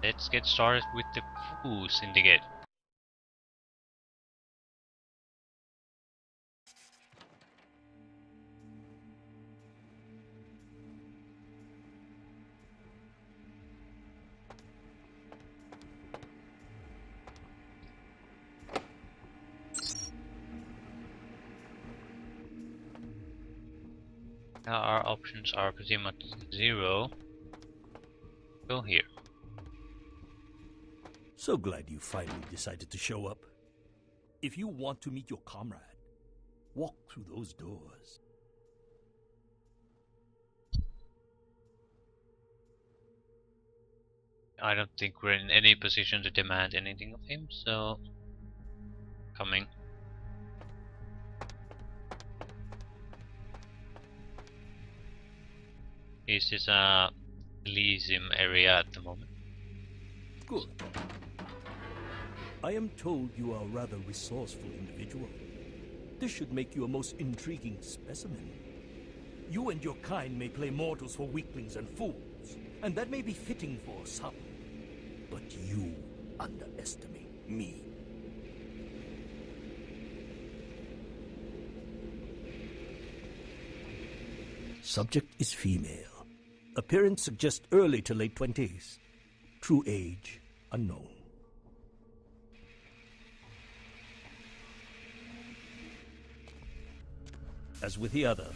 Let's get started with the crew syndicate. Now our options are pretty much zero. Go here. So glad you finally decided to show up. If you want to meet your comrade, walk through those doors. I don't think we're in any position to demand anything of him, so... Coming. This is a Elysium area at the moment. Good. I am told you are a rather resourceful individual. This should make you a most intriguing specimen. You and your kind may play mortals for weaklings and fools, and that may be fitting for some. But you underestimate me. Subject is female. Appearance suggests early to late 20s. True age unknown. As with the other,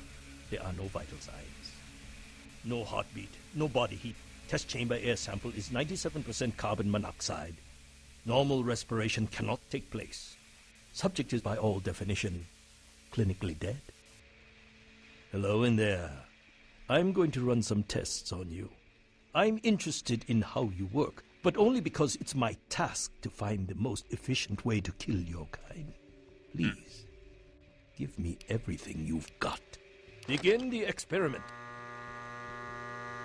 there are no vital signs. No heartbeat, no body heat. Test chamber air sample is 97% carbon monoxide. Normal respiration cannot take place. Subject is by all definition clinically dead. Hello in there. I'm going to run some tests on you. I'm interested in how you work, but only because it's my task to find the most efficient way to kill your kind. Please, give me everything you've got. Begin the experiment.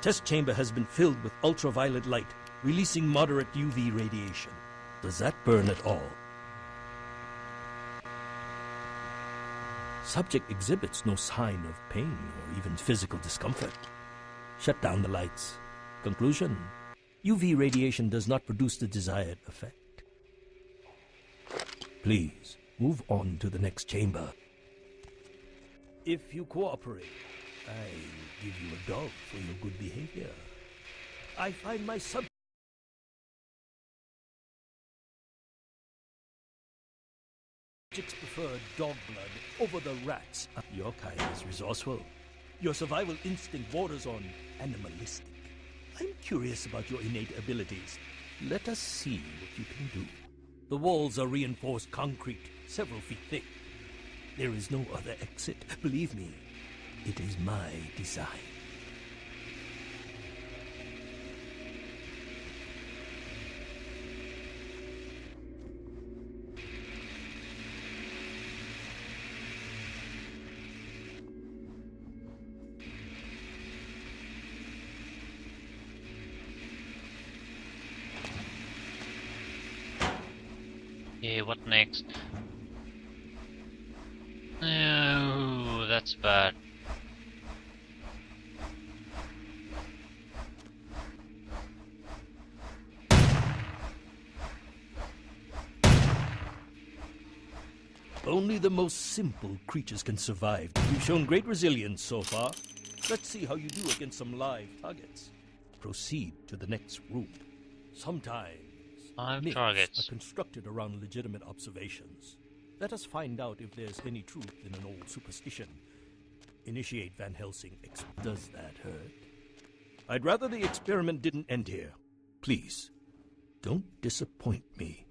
Test chamber has been filled with ultraviolet light, releasing moderate UV radiation. Does that burn at all? Subject exhibits no sign of pain or even physical discomfort. Shut down the lights. Conclusion: UV radiation does not produce the desired effect. Please, move on to the next chamber. If you cooperate, I will give you a dog for your good behavior. I find my subjects prefer dog blood over the rats. Your kind is resourceful. Your survival instinct borders on animalistic. I'm curious about your innate abilities. Let us see what you can do. The walls are reinforced concrete, several feet thick. There is no other exit. Believe me, it is my design. Yeah, what next? Oh, that's bad. Only the most simple creatures can survive. You've shown great resilience so far. Let's see how you do against some live targets. Proceed to the next room. Sometimes myths are constructed around legitimate observations. Let us find out if there's any truth in an old superstition. Initiate Van Helsing. Does that hurt? I'd rather the experiment didn't end here. Please, don't disappoint me.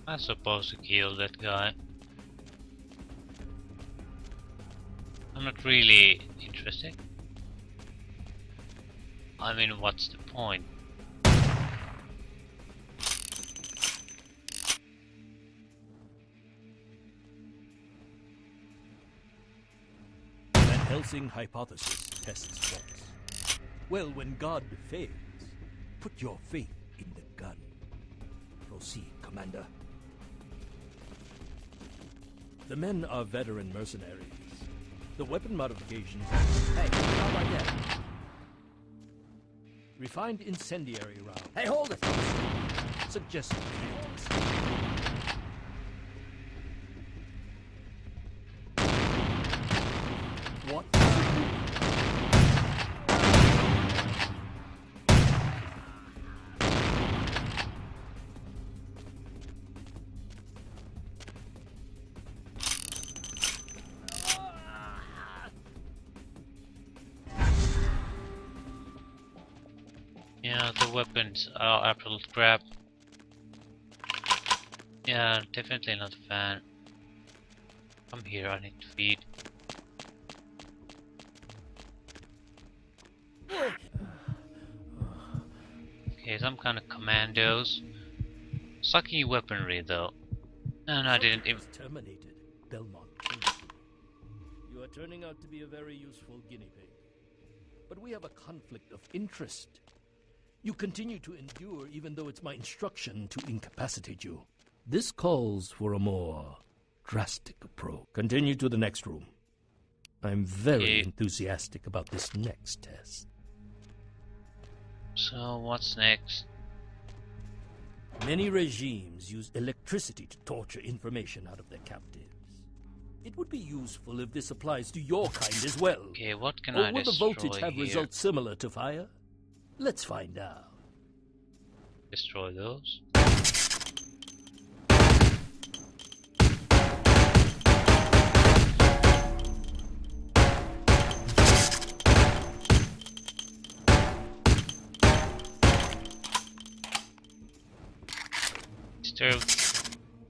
I'm supposed to kill that guy. I'm not really interested. I mean, what's the point? Van Helsing hypothesis tests false. Well, when God fails, put your faith in the gun. Proceed, Commander. The men are veteran mercenaries. The weapon modifications are... Hey, how about that? refined incendiary rounds. Hey, hold it! Suggested tactics. What? Yeah, the weapons are absolute crap. Yeah, definitely not a fan. Come here, I need to feed. Okay, some kind of commandos. Sucky weaponry though. And I didn't even... Terminated. Belmont. You are turning out to be a very useful guinea pig. But we have a conflict of interest. You continue to endure even though it's my instruction to incapacitate you. This calls for a more drastic approach. Continue to the next room. I'm very enthusiastic about this next test. So what's next? Many regimes use electricity to torture information out of their captives. It would be useful if this applies to your kind as well. Okay, what can Or I will the destroy voltage have here? results similar to fire? Let's find out. Destroy those.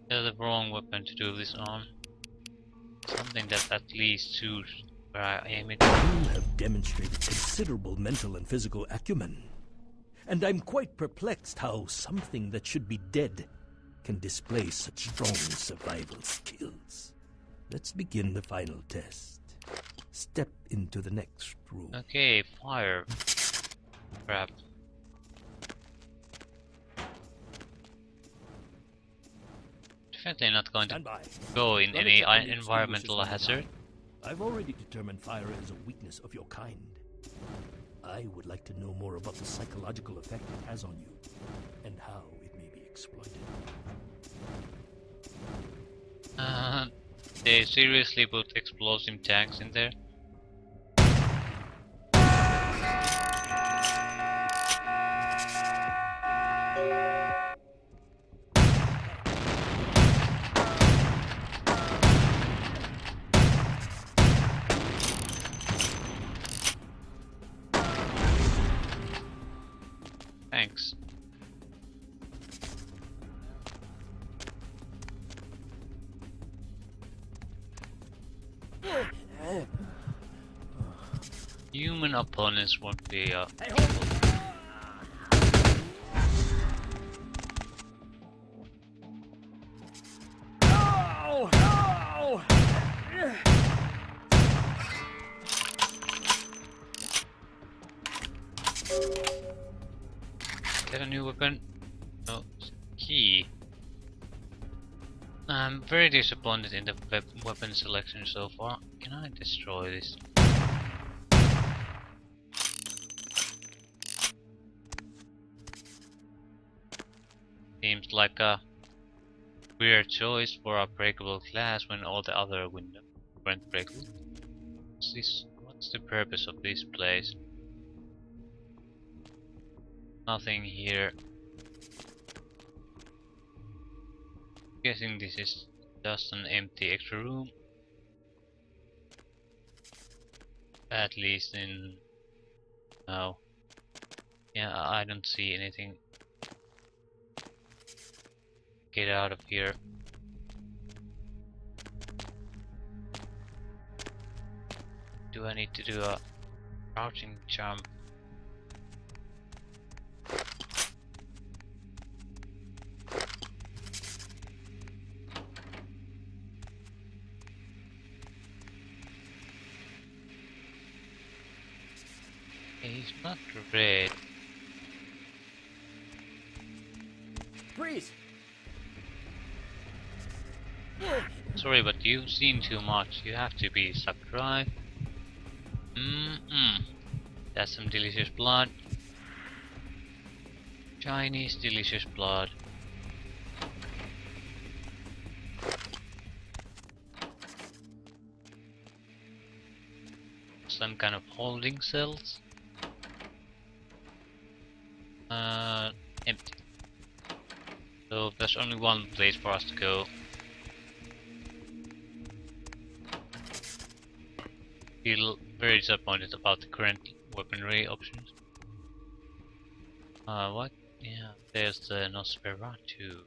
They're the wrong weapon to do this on. Something that at least suits where I aim it. You have demonstrated considerable mental and physical acumen. And I'm quite perplexed how something that should be dead can display such strong survival skills. Let's begin the final test. Step into the next room. Okay, fire. Crap. Definitely not going to Stand by. go in Run a any check on the environmental extinguishers from the hazard. top. I've already determined fire is a weakness of your kind. I would like to know more about the psychological effect it has on you, and how it may be exploited. They seriously put explosive tanks in there? Thanks. Human opponents won't be Hey, hold it! No! No! Get a new weapon? No. Key. I'm very disappointed in the weapon selection so far. Can I destroy this? Seems like a weird choice for a breakable glass when all the other windows weren't breakable. What's the purpose of this place? Nothing here. Guessing this is just an empty extra room. At least in... no. Yeah, I don't see anything. Get out of here. Do I need to do a crouching jump? He's not red. Freeze! sorry, but you've seen too much. You have to be sucked dry. That's some delicious blood. Chinese delicious blood. Some kind of holding cells. Empty. So there's only one place for us to go. Feel very disappointed about the current weaponry options. What? Yeah, there's the Nosferatu.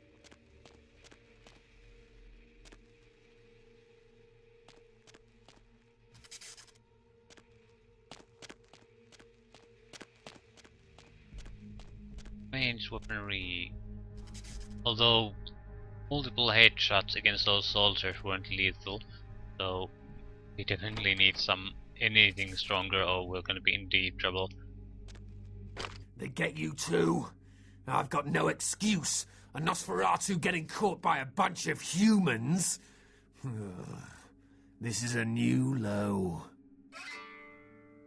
Range weaponry. Although multiple headshots against those soldiers weren't lethal, so we definitely need anything stronger or we're gonna be in deep trouble. They get you too? I've got no excuse. A Nosferatu getting caught by a bunch of humans? This is a new low.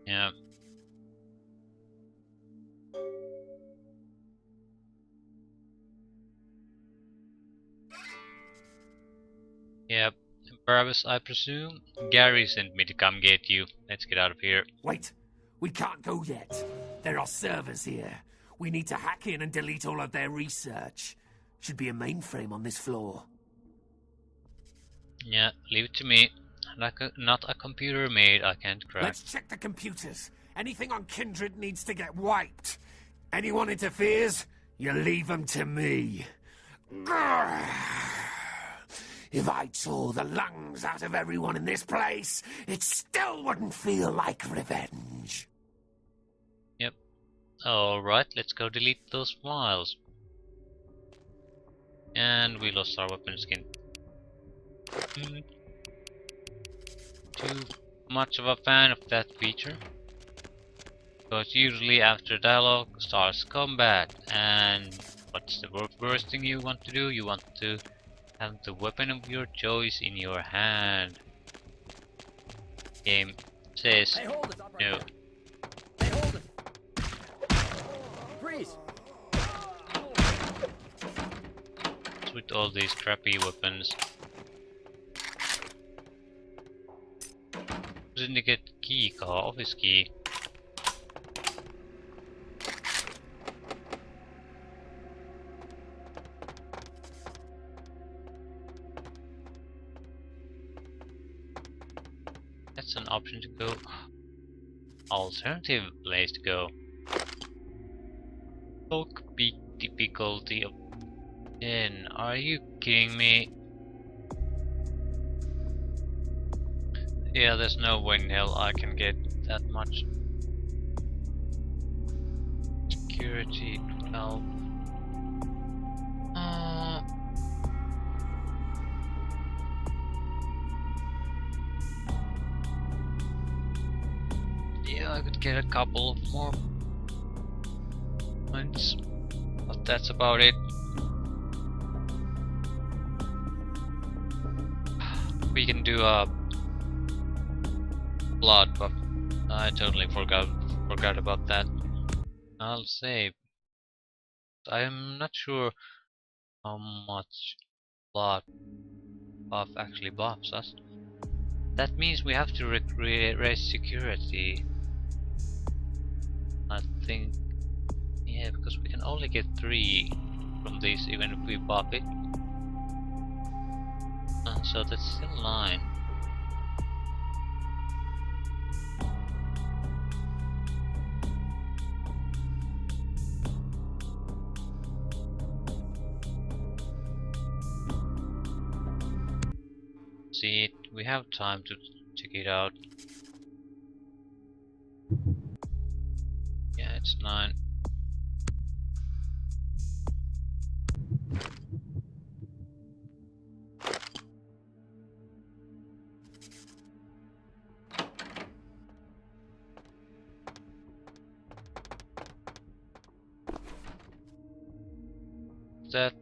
Yeah. Yep. Barabbas, I presume. Gary sent me to come get you. Let's get out of here. Wait, we can't go yet. There are servers here. We need to hack in and delete all of their research. Should be a mainframe on this floor. Yeah, leave it to me. Not a computer maid I can't crack. Let's check the computers. Anything on Kindred needs to get wiped. Anyone interferes, you leave them to me. Grrr. If I tore the lungs out of everyone in this place, it still wouldn't feel like revenge. Yep. Alright, let's go delete those files. And we lost our weapon skin. Too much of a fan of that feature. Because usually after dialogue starts combat, and what's the worst thing you want to do? You want to have the weapon of your choice in your hand. Game says Hey, hold it, up right no. there. Hey, hold it. Freeze. With all these crappy weapons. Syndicate key car, office key. That's an option to go. Alternative place to go. Cockpit difficulty of 10. Are you kidding me? Yeah, there's no way in hell I can get that much. Security 12. Yeah, I could get a couple of more points, but that's about it. We can do a blood buff. I totally forgot about that. I'll save. I'm not sure how much blood buff actually buffs us. That means we have to raise security. I think, yeah, because we can only get 3 from this even if we buff it. So that's still 9. See, we have time to check it out. Yeah, it's 9. That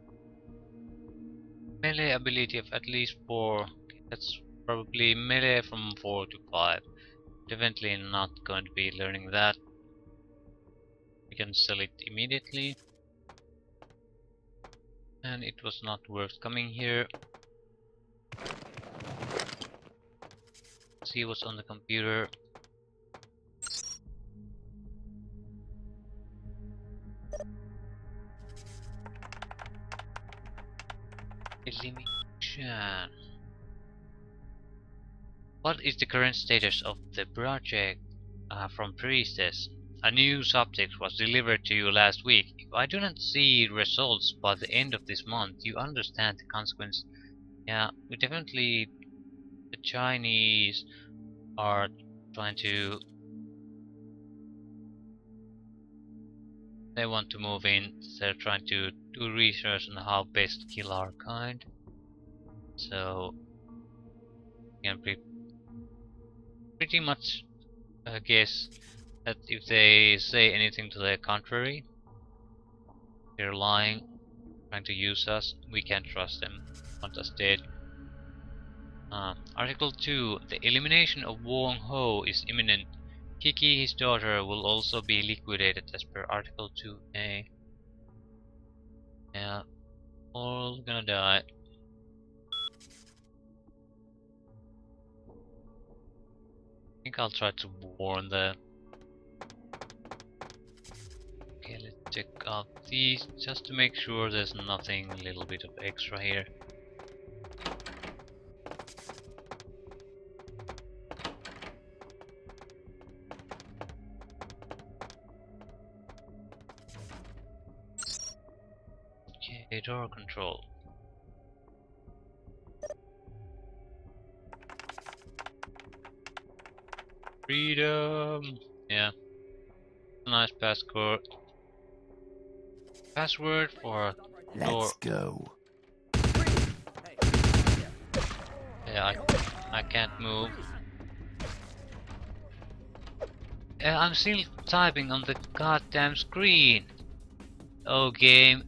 melee ability of at least 4 That's probably melee from 4 to 5. Definitely not going to be learning that. We can sell it immediately. And it was not worth coming here. See what's on the computer. Elimination. What is the current status of the project from Priestess? A new subject was delivered to you last week. If I do not see results by the end of this month, you understand the consequence. Yeah, we definitely... The Chinese are trying to... They want to move in. They're trying to do research on how best kill our kind. So... We can pretty much guess that if they say anything to the contrary, they're lying, trying to use us, we can't trust them. Want us dead. Article 2. The elimination of Wong Ho is imminent. Kiki, his daughter, will also be liquidated as per Article 2A. Yeah, all gonna die. I think I'll try to warn the... Okay, let's check out these just to make sure there's nothing a little bit of extra here. Okay, door control. Freedom! Yeah. Nice password. Password for door. Let's go. Yeah, I can't move. I'm still typing on the goddamn screen. Oh game,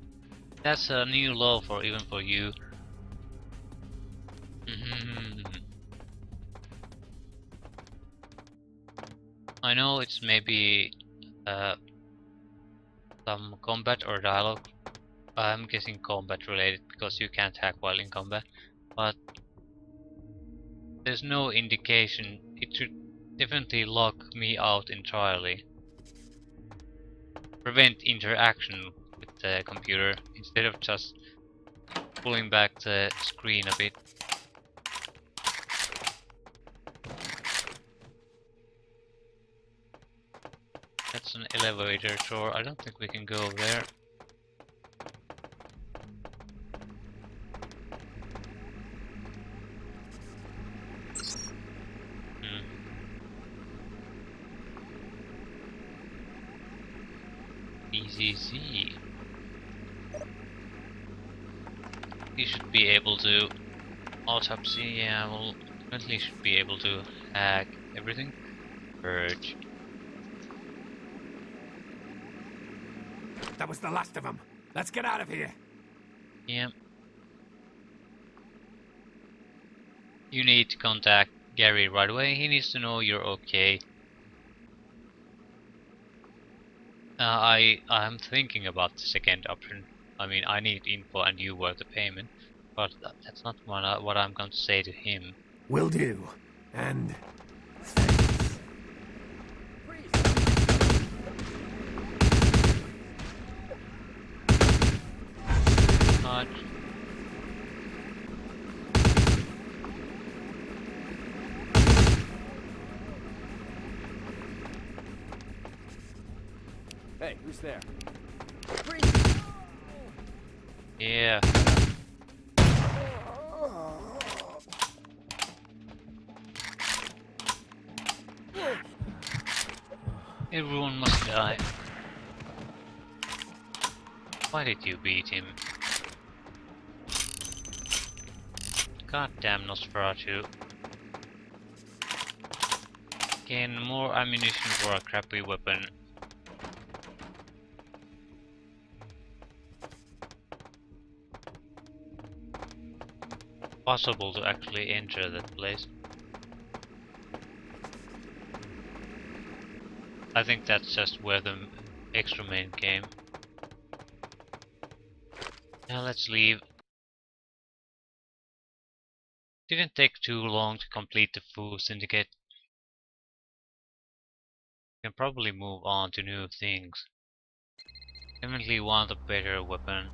that's a new law for even for you. I know it's maybe some combat or dialogue. I'm guessing combat related because you can't hack while in combat, but there's no indication. It should definitely lock me out entirely. Prevent interaction with the computer instead of just pulling back the screen a bit. That's an elevator door. I don't think we can go there. EZZ. He should be able to autopsy. Yeah, well, definitely should be able to hack everything. Purge. That was the last of them. Let's get out of here. Yeah. You need to contact Gary right away. He needs to know you're okay. I'm thinking about the second option. I mean, I need info and you work the payment, but that's not what I'm going to say to him. Will do. And But Hey, who's there? yeah. Everyone must die. Why did you beat him? Goddamn Nosferatu. Gain more ammunition for a crappy weapon. possible to actually enter that place. I think that's just where the extra main came. Now let's leave. Didn't take too long to complete the Fool Syndicate. Can probably move on to new things. Definitely want a better weapon.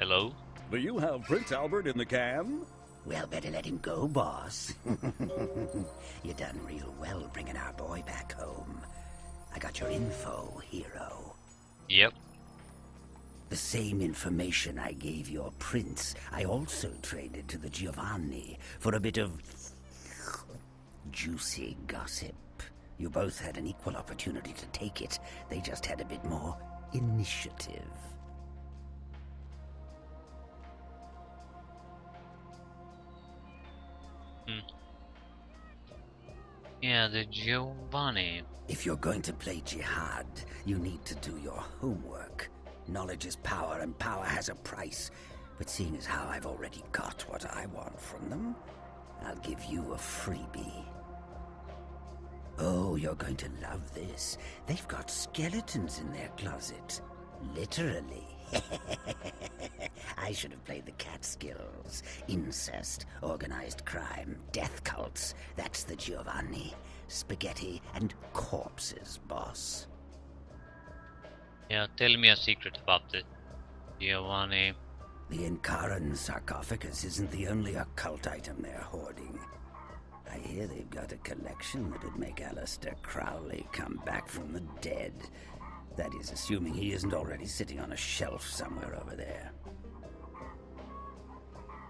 Hello? Do you have Prince Albert in the can? Well, better let him go, boss. You done real well bringing our boy back home. I got your info, hero. Yep. The same information I gave your prince, I also traded to the Giovanni for a bit of juicy gossip. You both had an equal opportunity to take it. They just had a bit more initiative. Yeah, the Giovanni. If you're going to play jihad, you need to do your homework. Knowledge is power, and power has a price. But seeing as how I've already got what I want from them, I'll give you a freebie. Oh, you're going to love this. They've got skeletons in their closet. Literally. I should have played the Catskills. Incest, organized crime, death cults. That's the Giovanni. Spaghetti and corpses, boss. Yeah, tell me a secret about the Giovanni. The Inkaran sarcophagus isn't the only occult item they're hoarding. I hear they've got a collection that'd make Aleister Crowley come back from the dead. That is, assuming he isn't already sitting on a shelf somewhere over there.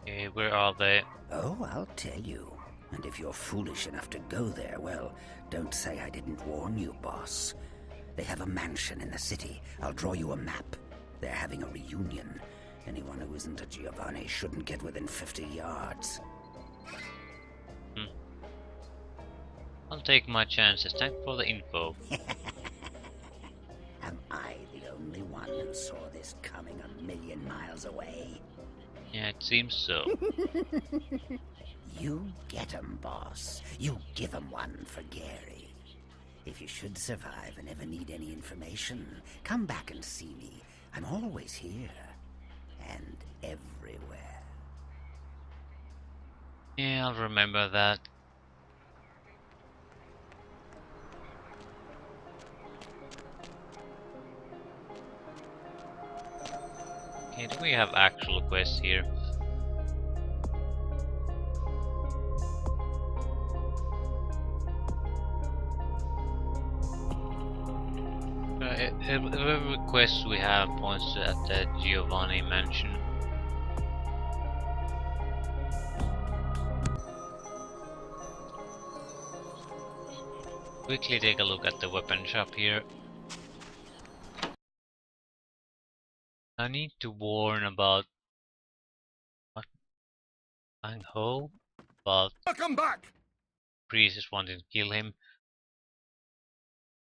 Okay, where are they? Oh, I'll tell you. And if you're foolish enough to go there, well, don't say I didn't warn you, boss. They have a mansion in the city. I'll draw you a map. They're having a reunion. Anyone who isn't a Giovanni shouldn't get within 50 yards. I'll take my chances. Thanks for the info. Am I the only one who saw this coming a million miles away? Yeah, it seems so. You get 'em, boss. You give 'em one for Gary. If you should survive and ever need any information, come back and see me. I'm always here. And everywhere. Yeah, I'll remember that. Okay, do we have actual quests here? Every quest we have points at the Giovanni mansion. Quickly take a look at the weapon shop here. I need to warn about what I hope, but Come back! Priest is wanting to kill him.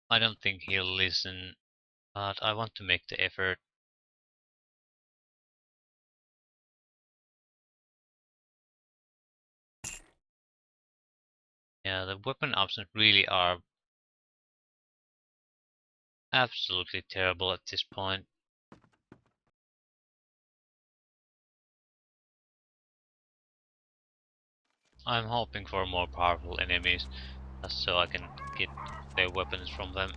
I don't think he'll listen, but I want to make the effort. Yeah, the weapon options really are absolutely terrible at this point. I'm hoping for more powerful enemies, just so I can get their weapons from them.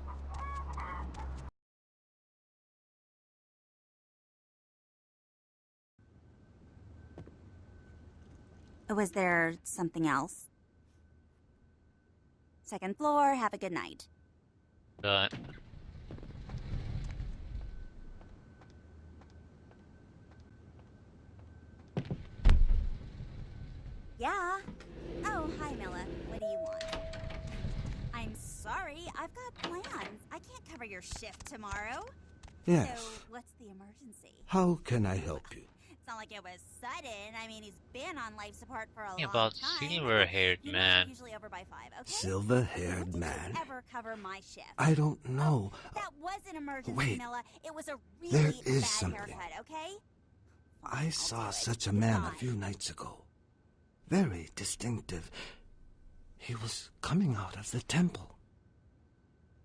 Was there something else? Second floor, have a good night. But Yeah? Oh, hi, Milla. What do you want? I'm sorry, I've got plans. I can't cover your shift tomorrow. Yes. So, what's the emergency? How can I help you? not like it was sudden. I mean, he's been on life support for a Yeah, long about time. silver-haired You know, man. it's usually over by 5, okay? Silver-haired What did man? you ever cover my shift? I don't know. That was an emergency, Wait. Milla. It was a There really is bad something. haircut, okay? I I'll saw do it. such a It's man a fine. few nights ago. Very distinctive. He was coming out of the temple.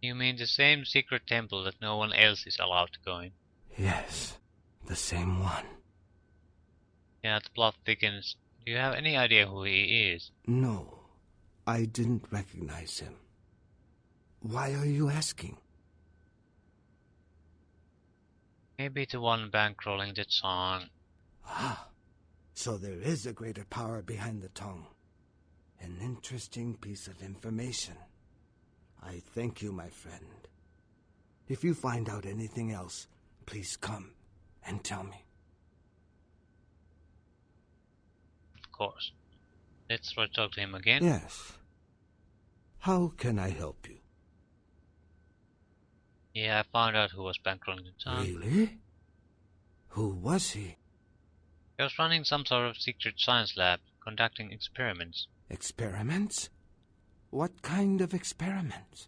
You mean the same secret temple that no one else is allowed to go in? Yes, the same one. Yeah, the plot thickens. Do you have any idea who he is? No, I didn't recognize him. Why are you asking? Maybe the one bankrolling the song. Ah, so there is a greater power behind the tongue. An interesting piece of information. I thank you, my friend. If you find out anything else, please come and tell me. Of course. Let's try to talk to him again. Yes. How can I help you? Yeah, I found out who was bankrolling the song. Really? Who was he? He was running some sort of secret science lab, conducting experiments. Experiments? What kind of experiments?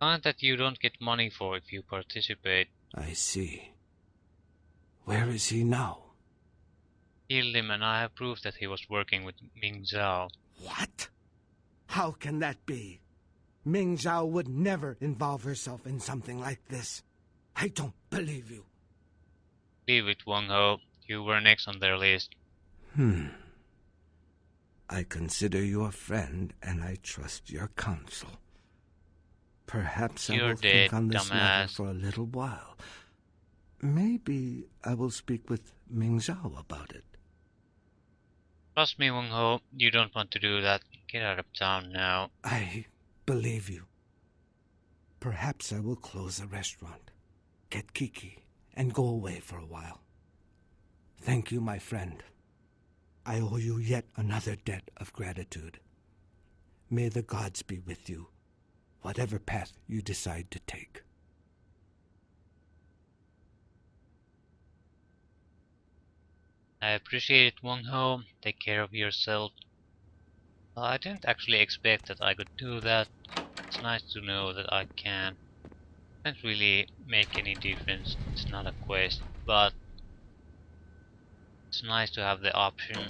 Kind that you don't get money for if you participate. I see. Where is he now? Killed him, and I have proof that he was working with Ming Zhao. What? How can that be? Ming Zhao would never involve herself in something like this. I don't believe you. Leave it, Wang Ho. You were next on their list. I consider you a friend, and I trust your counsel. Perhaps I You're will dead, think on this matter dumbass. for a little while. Maybe I will speak with Ming Zhao about it. Trust me, Wang Ho. You don't want to do that. Get out of town now. I believe you. Perhaps I will close the restaurant, get Kiki, and go away for a while. Thank you, my friend. I owe you yet another debt of gratitude. May the gods be with you, whatever path you decide to take. I appreciate it, Wang Ho. Take care of yourself. I didn't actually expect that I could do that. It's nice to know that I can. Can't really make any difference. It's not a quest, but it's nice to have the option.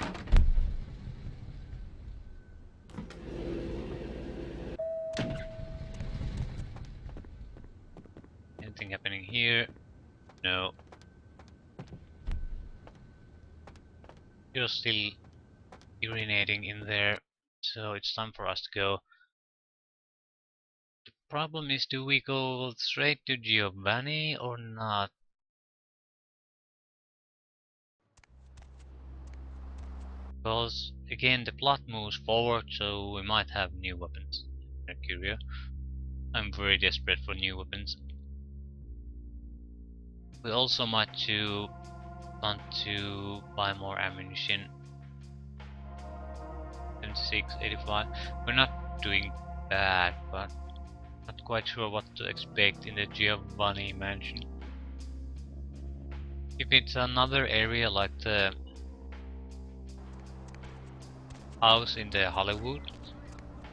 Anything happening here? No. You're still urinating in there, so it's time for us to go. The problem is, do we go straight to Giovanni or not? Because, again, the plot moves forward, so we might have new weapons. Mercurio. I'm very desperate for new weapons. We also might want to buy more ammunition. 76, 85. We're not doing bad, but not quite sure what to expect in the Giovanni mansion. If it's another area like the house in the Hollywood,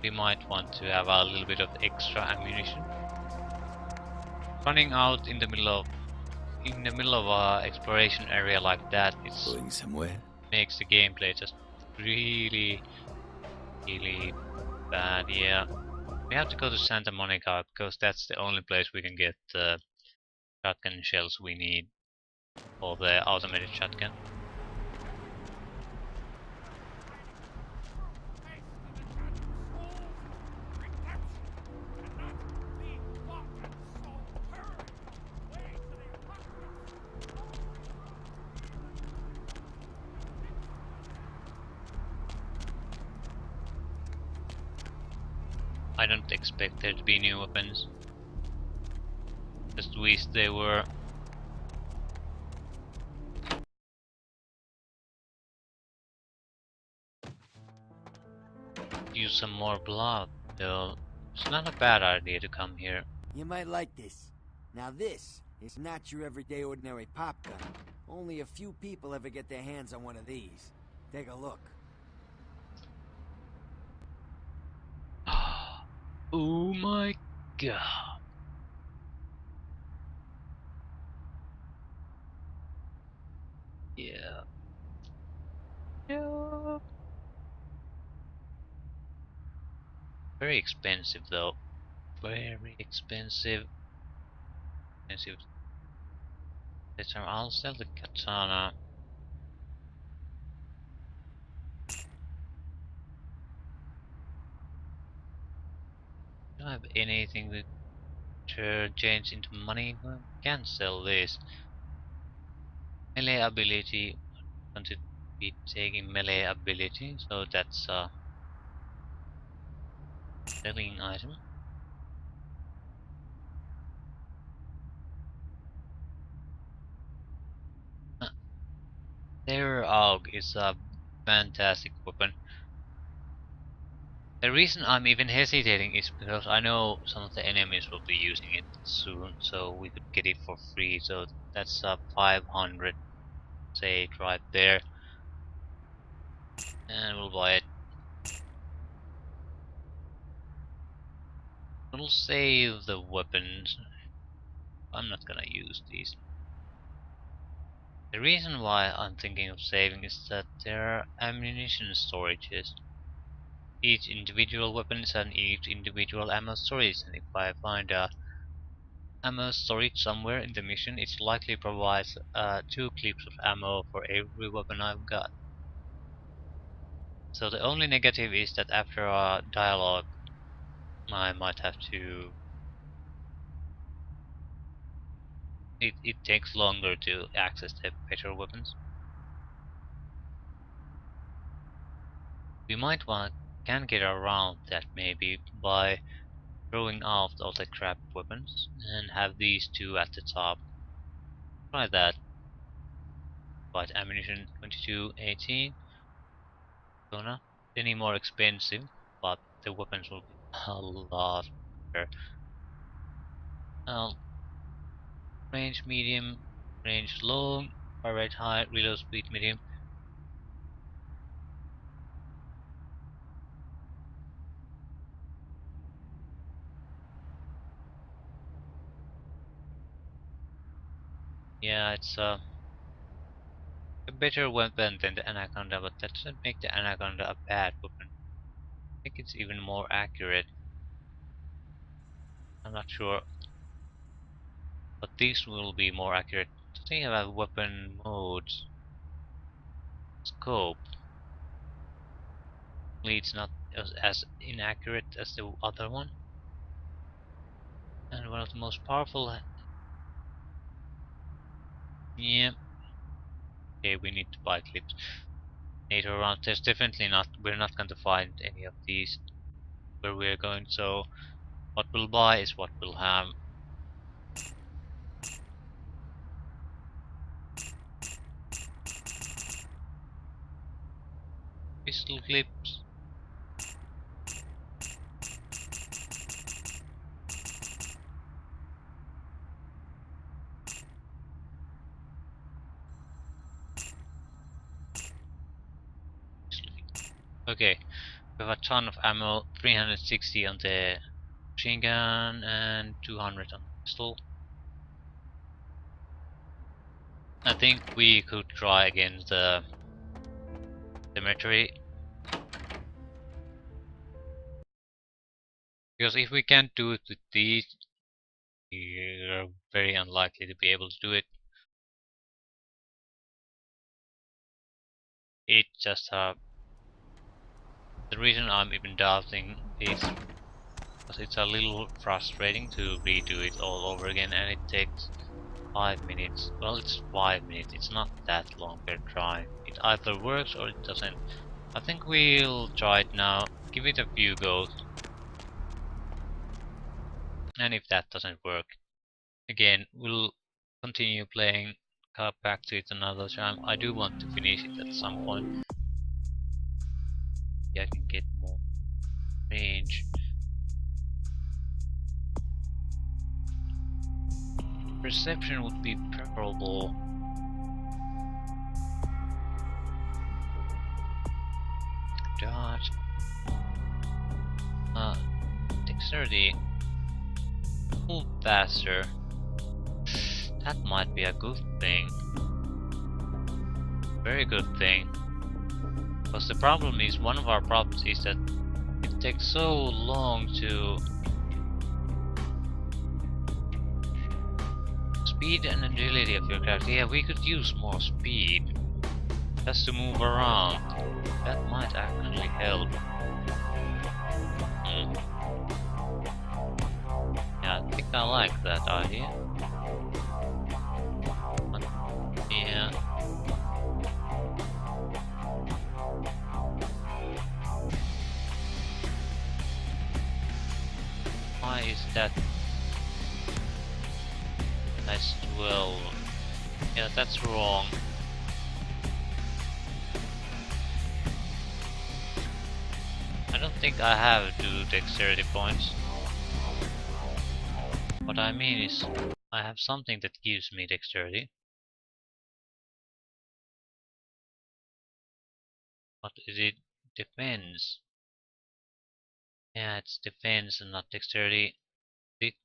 we might want to have a little bit of extra ammunition. Running out in the middle of a exploration area like that, it's Going somewhere? makes the gameplay just really bad. Yeah, we have to go to Santa Monica because that's the only place we can get the shotgun shells we need for the automated shotgun. I don't expect there to be new weapons. Just wish they were. Use some more blood, though. It's not a bad idea to come here. You might like this. Now this is not your everyday ordinary pop gun. Only a few people ever get their hands on one of these. Take a look. Oh my god. Yeah. Yeah. Very expensive though. Very expensive. Expensive. This time I'll sell the katana. Do I have anything that change into money? Well, can't sell this. Melee ability. Want to be taking melee ability, so that's a selling item. Their AUG is a fantastic weapon. The reason I'm even hesitating is because I know some of the enemies will be using it soon, so we could get it for free. So that's 500, say it right there, and we'll buy it. We'll save the weapons. I'm not gonna use these. The reason why I'm thinking of saving is that there are ammunition storages. Each individual weapon and each individual ammo storage, and if I find a ammo storage somewhere in the mission, it likely provides 2 clips of ammo for every weapon I've got. So the only negative is that after a dialogue I might have to... It takes longer to access the better weapons. We might can get around that maybe by throwing off all the crap weapons and have these two at the top. Try that. But ammunition 2218. Not any more expensive, but the weapons will be a lot better. Range medium, range long, fire rate high, reload speed medium. Yeah, it's a better weapon than the Anaconda, but that doesn't make the Anaconda a bad weapon. I think it's even more accurate. I'm not sure, but these will be more accurate. The thing about weapon modes, scope, it's not as inaccurate as the other one. And one of the most powerful. Yeah. Okay, we need to buy clips later on. There's definitely not. We're not going to find any of these where we're going. So what we'll buy is what we'll have. Pistol clips. Okay, we have a ton of ammo. 360 on the machine gun and 200 on the pistol. I think we could try against the cemetery. Because if we can't do it with these, we're very unlikely to be able to do it. It's just the reason I'm even doubting is because it's a little frustrating to redo it all over again, and it takes 5 minutes. Well, it's 5 minutes. It's not that long per try. It either works or it doesn't. I think we'll try it now. Give it a few goes. And if that doesn't work, again, we'll continue playing, come back to it another time. I do want to finish it at some point. Yeah, I can get more range. Perception would be preferable. Dodge. Dexterity. Move faster. That might be a good thing. Very good thing. Because the problem is, one of our problems is that it takes so long to... Speed and agility of your character. Yeah, we could use more speed. Just to move around. That might actually help. Yeah, I think I like that idea. But, yeah. Why is that? That's 12. Yeah, that's wrong. I don't think I have 2 dexterity points. What I mean is, I have something that gives me dexterity. But it depends. Yeah, it's defense and not dexterity. It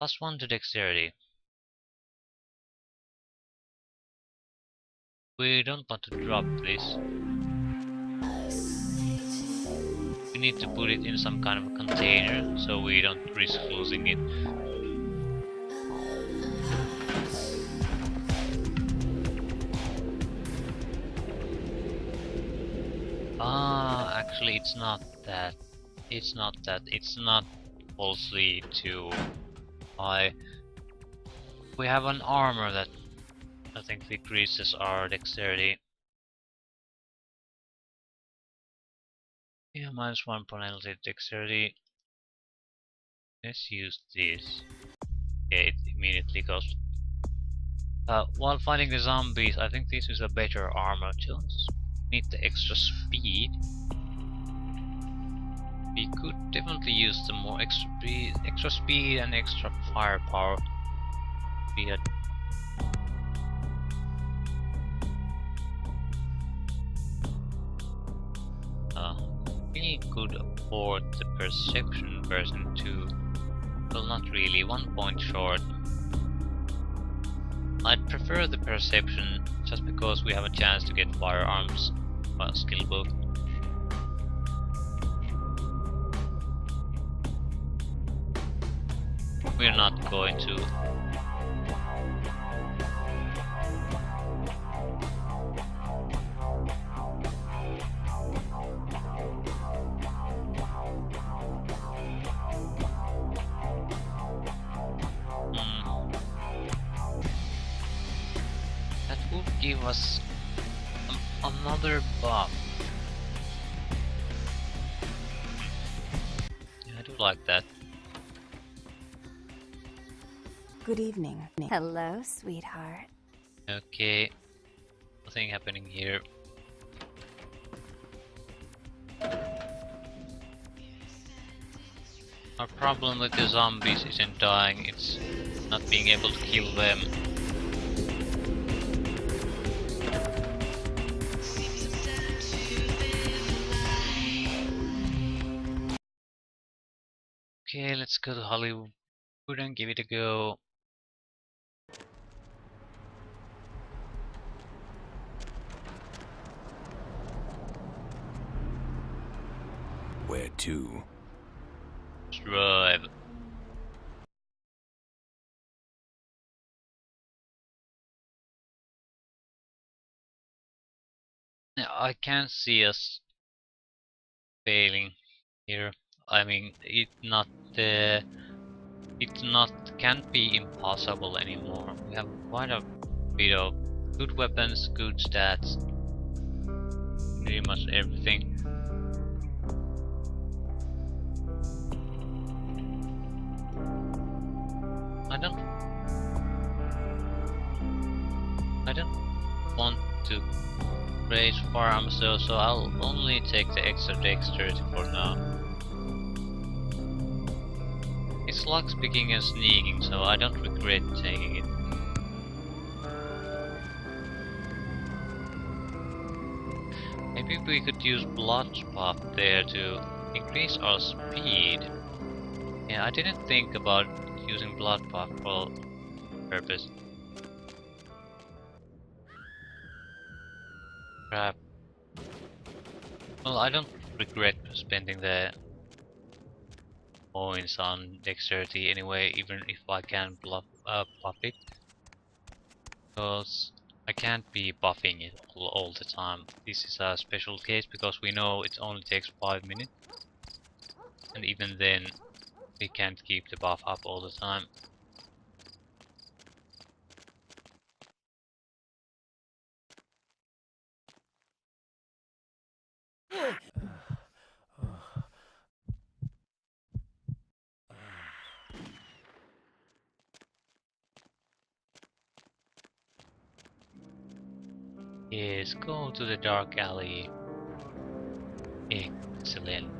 +1 to dexterity. We don't want to drop this. We need to put it in some kind of a container so we don't risk losing it. Actually it's not that. It's not that. It's not falsely too high. We have an armor that I think decreases our dexterity. Yeah, -1 penalty dexterity. Let's use this. Okay, it immediately goes. While fighting the zombies, I think this is a better armor. Just need the extra speed. We could definitely use some more extra speed and extra firepower. We had we could afford the perception version too. Well, not really, 1 point short. I'd prefer the perception just because we have a chance to get firearms skill book. We're not going to. That would give us another buff. Yeah, I do like that. Good evening. Hello, sweetheart. Okay, nothing happening here. Our problem with the zombies isn't dying, it's not being able to kill them. Okay, let's go to Hollywood and give it a go. Where to? Drive. Yeah, I can't see us failing here. I mean, it can't be impossible anymore. We have quite a bit of good weapons, good stats, pretty much everything. I don't want to raise firearms so I'll only take the extra dexterity for now. It's It's lockpicking and sneaking, so I don't regret taking it. Maybe we could use blood buff there to increase our speed. Yeah, I didn't think about using blood buff for purpose. Crap. Well, I don't regret spending the points on dexterity anyway, even if I can buff it. Because I can't be buffing it all the time. This is a special case because we know it only takes 5 minutes. And even then, we can't keep the buff up all the time. Yes, go to the dark alley. Excellent.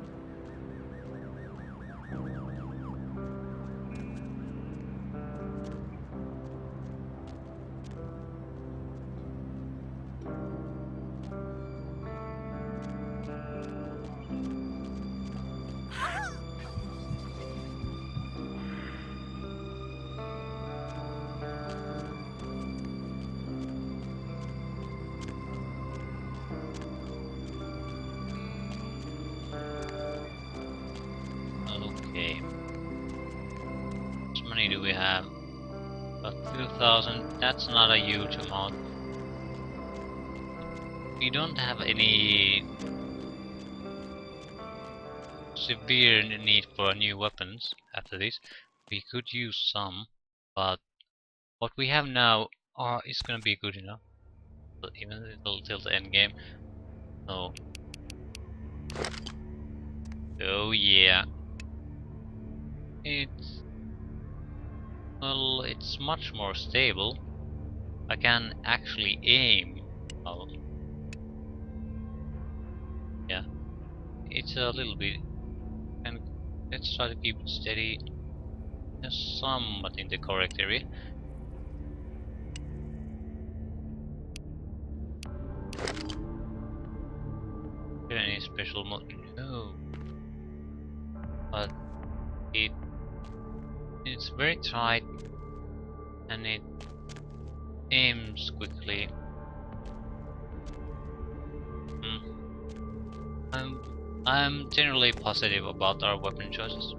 Okay. How much money do we have? About 2,000. That's not a huge amount. We don't have any severe need for new weapons after this. We could use some, but what we have now is gonna be good enough. But even till the end game. So, oh yeah, it's much more stable. I can actually aim. Well, yeah, it's a little bit. And let's try to keep it steady, just somewhat in the correct area. Any special mode? No, but it's very tight and it aims quickly. I'm generally positive about our weapon choices.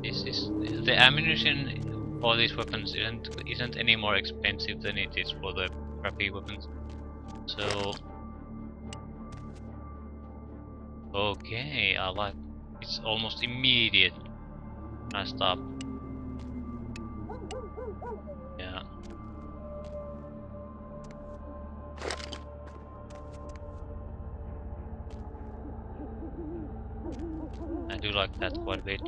The ammunition for these weapons isn't any more expensive than it is for the crappy weapons. So okay, I like it's almost immediate when I stop. Yeah. I do like that quite a bit.